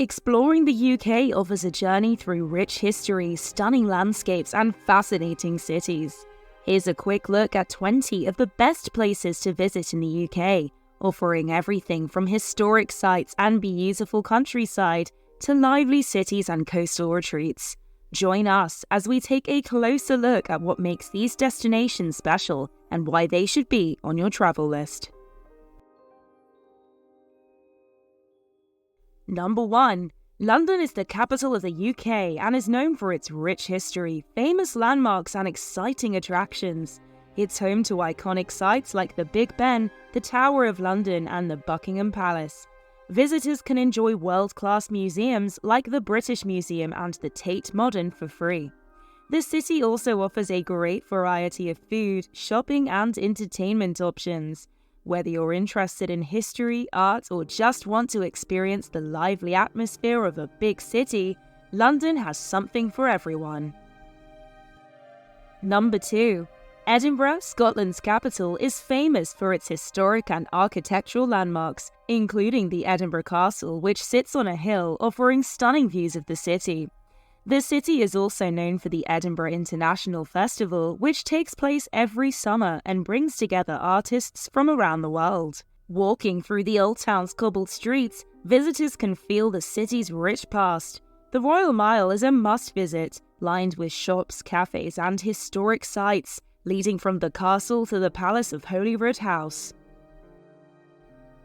Exploring the UK offers a journey through rich history, stunning landscapes, and fascinating cities. Here's a quick look at 20 of the best places to visit in the UK, offering everything from historic sites and beautiful countryside to lively cities and coastal retreats. Join us as we take a closer look at what makes these destinations special and why they should be on your travel list. Number 1. London is the capital of the UK and is known for its rich history, famous landmarks and exciting attractions. It's home to iconic sites like the Big Ben, the Tower of London and the Buckingham Palace. Visitors can enjoy world-class museums like the British Museum and the Tate Modern for free. The city also offers a great variety of food, shopping and entertainment options. Whether you're interested in history, art, or just want to experience the lively atmosphere of a big city, London has something for everyone. Number 2. Edinburgh, Scotland's capital, is famous for its historic and architectural landmarks, including the Edinburgh Castle, which sits on a hill offering stunning views of the city. The city is also known for the Edinburgh International Festival, which takes place every summer and brings together artists from around the world. Walking through the old town's cobbled streets, visitors can feel the city's rich past. The Royal Mile is a must-visit, lined with shops, cafes, and historic sites, leading from the castle to the Palace of Holyrood House.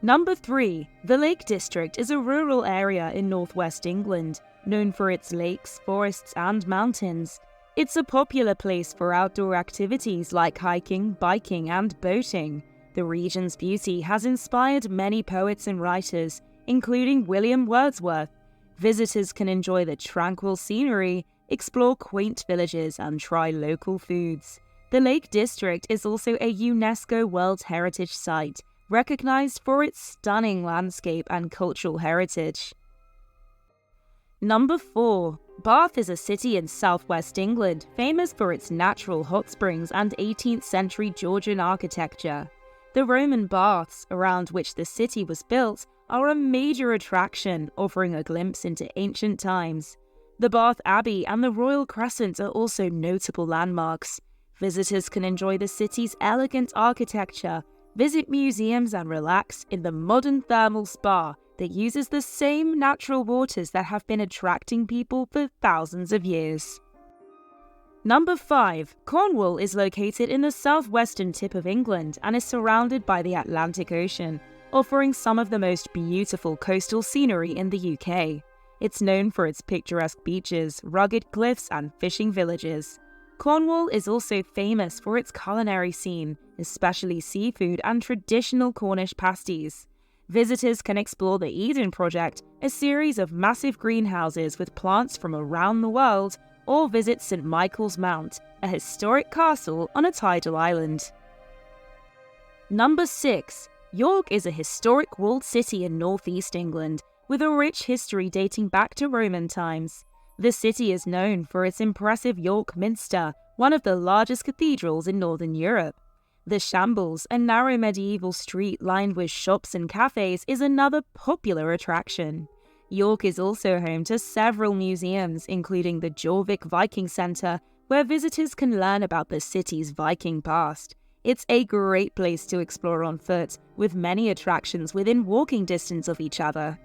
Number 3. The Lake District is a rural area in northwest England, known for its lakes, forests, and mountains. It's a popular place for outdoor activities like hiking, biking, and boating. The region's beauty has inspired many poets and writers, including William Wordsworth. Visitors can enjoy the tranquil scenery, explore quaint villages, and try local foods. The Lake District is also a UNESCO World Heritage Site, recognized for its stunning landscape and cultural heritage. Number 4. Bath is a city in southwest England, famous for its natural hot springs and 18th century Georgian architecture. The Roman baths, around which the city was built, are a major attraction, offering a glimpse into ancient times. The Bath Abbey and the Royal Crescent are also notable landmarks. Visitors can enjoy the city's elegant architecture, visit museums and relax in the modern thermal spa that uses the same natural waters that have been attracting people for thousands of years. Number 5. Cornwall is located in the southwestern tip of England and is surrounded by the Atlantic Ocean, offering some of the most beautiful coastal scenery in the UK. It's known for its picturesque beaches, rugged cliffs, and fishing villages. Cornwall is also famous for its culinary scene, especially seafood and traditional Cornish pasties. Visitors can explore the Eden Project, a series of massive greenhouses with plants from around the world, or visit St Michael's Mount, a historic castle on a tidal island. Number 6. York is a historic walled city in northeast England, with a rich history dating back to Roman times. The city is known for its impressive York Minster, one of the largest cathedrals in Northern Europe. The Shambles, a narrow medieval street lined with shops and cafes, is another popular attraction. York is also home to several museums, including the Jorvik Viking Centre, where visitors can learn about the city's Viking past. It's a great place to explore on foot, with many attractions within walking distance of each other.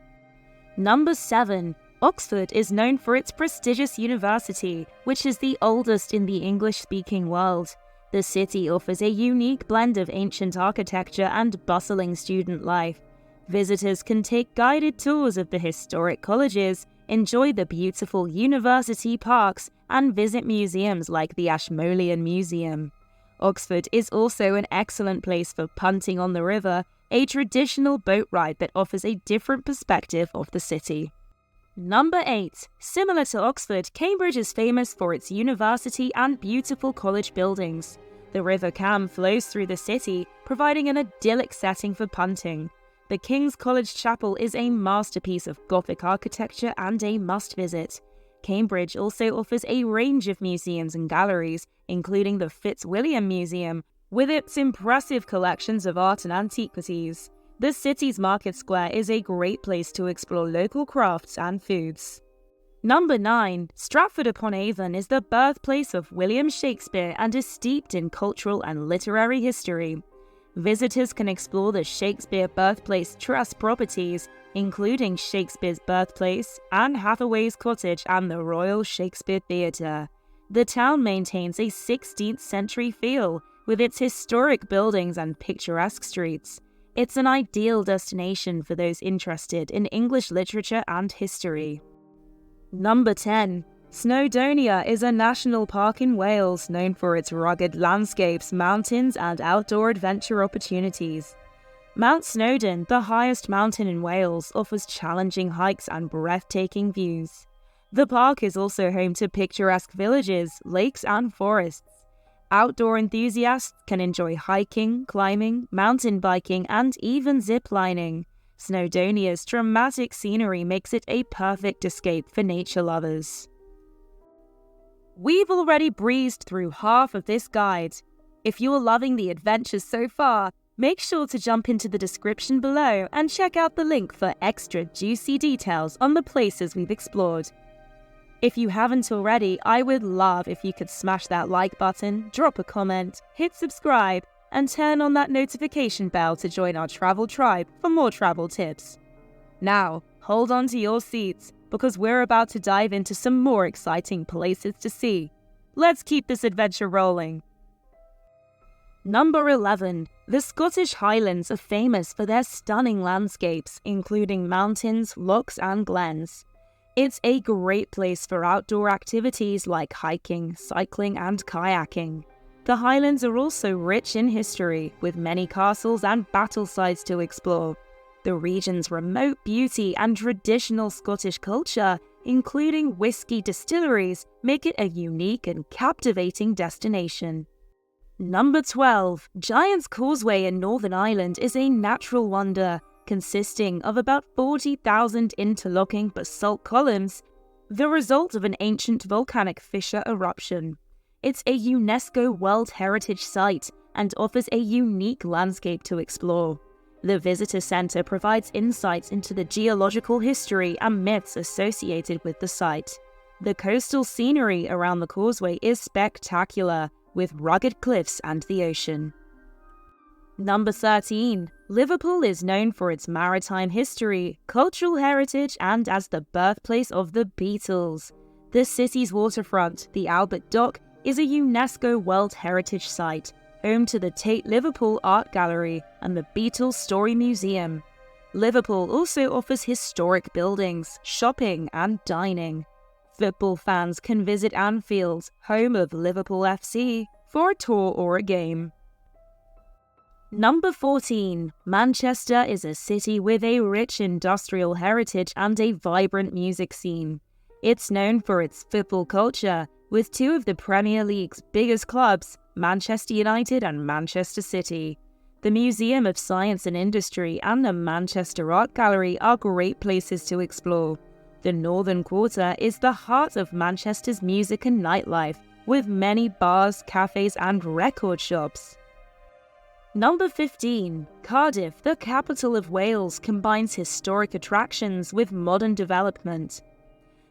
Number 7. Oxford is known for its prestigious university, which is the oldest in the English-speaking world. The city offers a unique blend of ancient architecture and bustling student life. Visitors can take guided tours of the historic colleges, enjoy the beautiful university parks, and visit museums like the Ashmolean Museum. Oxford is also an excellent place for punting on the river, a traditional boat ride that offers a different perspective of the city. Number 8. Similar to Oxford, Cambridge is famous for its university and beautiful college buildings. The River Cam flows through the city, providing an idyllic setting for punting. The King's College Chapel is a masterpiece of Gothic architecture and a must-visit. Cambridge also offers a range of museums and galleries, including the Fitzwilliam Museum, with its impressive collections of art and antiquities. The city's market square is a great place to explore local crafts and foods. Number 9. Stratford-upon-Avon is the birthplace of William Shakespeare and is steeped in cultural and literary history. Visitors can explore the Shakespeare Birthplace Trust properties, including Shakespeare's Birthplace, Anne Hathaway's Cottage and the Royal Shakespeare Theatre. The town maintains a 16th century feel, with its historic buildings and picturesque streets. It's an ideal destination for those interested in English literature and history. Number 10. Snowdonia is a national park in Wales known for its rugged landscapes, mountains and outdoor adventure opportunities. Mount Snowdon, the highest mountain in Wales, offers challenging hikes and breathtaking views. The park is also home to picturesque villages, lakes and forests. Outdoor enthusiasts can enjoy hiking, climbing, mountain biking and even zip-lining. Snowdonia's dramatic scenery makes it a perfect escape for nature lovers. We've already breezed through half of this guide. If you're loving the adventures so far, make sure to jump into the description below and check out the link for extra juicy details on the places we've explored. If you haven't already, I would love if you could smash that like button, drop a comment, hit subscribe, and turn on that notification bell to join our travel tribe for more travel tips. Now, hold on to your seats, because we're about to dive into some more exciting places to see. Let's keep this adventure rolling. Number 11. The Scottish Highlands are famous for their stunning landscapes, including mountains, lochs and glens. It's a great place for outdoor activities like hiking, cycling and kayaking. The Highlands are also rich in history, with many castles and battle sites to explore. The region's remote beauty and traditional Scottish culture, including whisky distilleries, make it a unique and captivating destination. Number 12. Giant's Causeway in Northern Ireland is a natural wonder, consisting of about 40,000 interlocking basalt columns, the result of an ancient volcanic fissure eruption. It's a UNESCO World Heritage Site and offers a unique landscape to explore. The Visitor Centre provides insights into the geological history and myths associated with the site. The coastal scenery around the causeway is spectacular, with rugged cliffs and the ocean. Number 13. Liverpool is known for its maritime history, cultural heritage, and as the birthplace of the Beatles. The city's waterfront, the Albert Dock, is a UNESCO World Heritage Site, home to the Tate Liverpool Art Gallery and the Beatles Story Museum. Liverpool also offers historic buildings, shopping, and dining. Football fans can visit Anfield, home of Liverpool FC, for a tour or a game. Number 14. Manchester is a city with a rich industrial heritage and a vibrant music scene. It's known for its football culture, with two of the Premier League's biggest clubs, Manchester United and Manchester City. The Museum of Science and Industry and the Manchester Art Gallery are great places to explore. The Northern Quarter is the heart of Manchester's music and nightlife, with many bars, cafes and record shops. Number 15. Cardiff, the capital of Wales, combines historic attractions with modern development.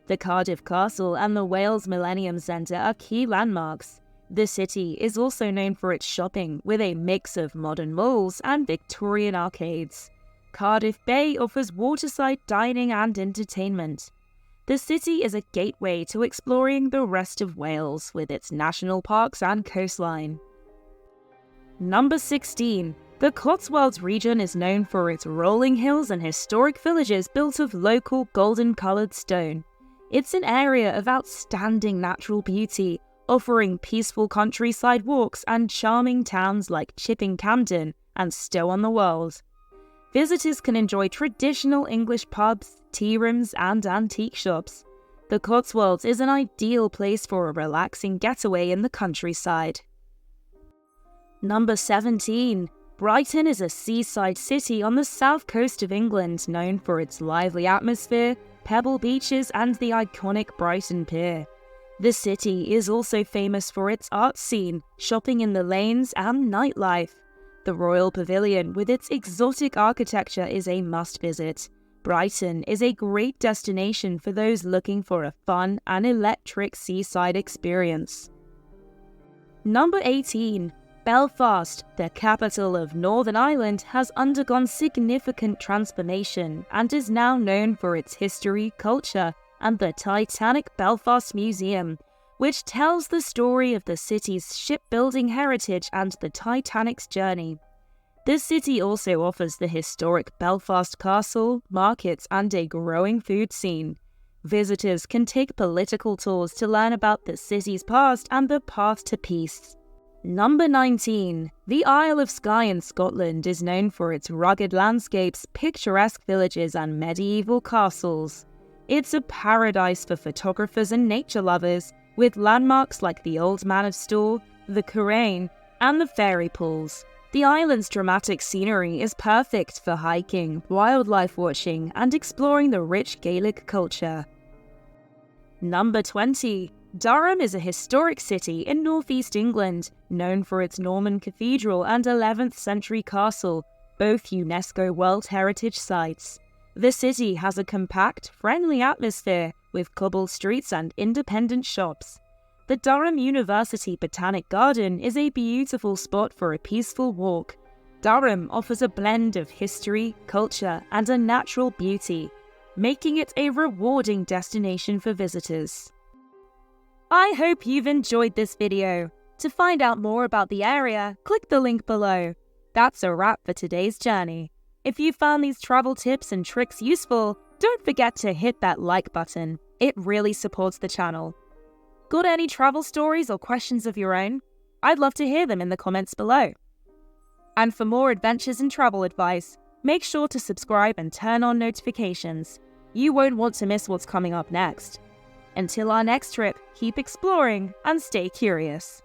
The Cardiff Castle and the Wales Millennium Centre are key landmarks. The city is also known for its shopping, with a mix of modern malls and Victorian arcades. Cardiff Bay offers waterside dining and entertainment. The city is a gateway to exploring the rest of Wales, with its national parks and coastline. Number 16. The Cotswolds region is known for its rolling hills and historic villages built of local golden-coloured stone. It's an area of outstanding natural beauty, offering peaceful countryside walks and charming towns like Chipping Campden and Stow-on-the-Wold. Visitors can enjoy traditional English pubs, tea rooms and antique shops. The Cotswolds is an ideal place for a relaxing getaway in the countryside. Number 17. Brighton is a seaside city on the south coast of England, known for its lively atmosphere, pebble beaches and the iconic Brighton Pier. The city is also famous for its art scene, shopping in the lanes and nightlife. The The Royal Pavilion with its exotic architecture is a must-visit. Brighton is a great destination for those looking for a fun and electric seaside experience. Number 18. Belfast, the capital of Northern Ireland, has undergone significant transformation and is now known for its history, culture, and the Titanic Belfast Museum, which tells the story of the city's shipbuilding heritage and the Titanic's journey. The city also offers the historic Belfast Castle, markets, and a growing food scene. Visitors can take political tours to learn about the city's past and the path to peace. Number 19. The Isle of Skye in Scotland is known for its rugged landscapes, picturesque villages, and medieval castles. It's a paradise for photographers and nature lovers, with landmarks like the Old Man of Storr, the Currane, and the fairy pools. The island's dramatic scenery is perfect for hiking, wildlife watching, and exploring the rich Gaelic culture. Number 20. Durham is a historic city in northeast England, known for its Norman Cathedral and 11th century castle, both UNESCO World Heritage Sites. The city has a compact, friendly atmosphere with cobbled streets and independent shops. The Durham University Botanic Garden is a beautiful spot for a peaceful walk. Durham offers a blend of history, culture, and a natural beauty, making it a rewarding destination for visitors. I hope you've enjoyed this video. To find out more about the area, click the link below. That's a wrap for today's journey. If you found these travel tips and tricks useful, don't forget to hit that like button. It really supports the channel. Got any travel stories or questions of your own? I'd love to hear them in the comments below. And for more adventures and travel advice, make sure to subscribe and turn on notifications. You won't want to miss what's coming up next. Until our next trip, keep exploring and stay curious.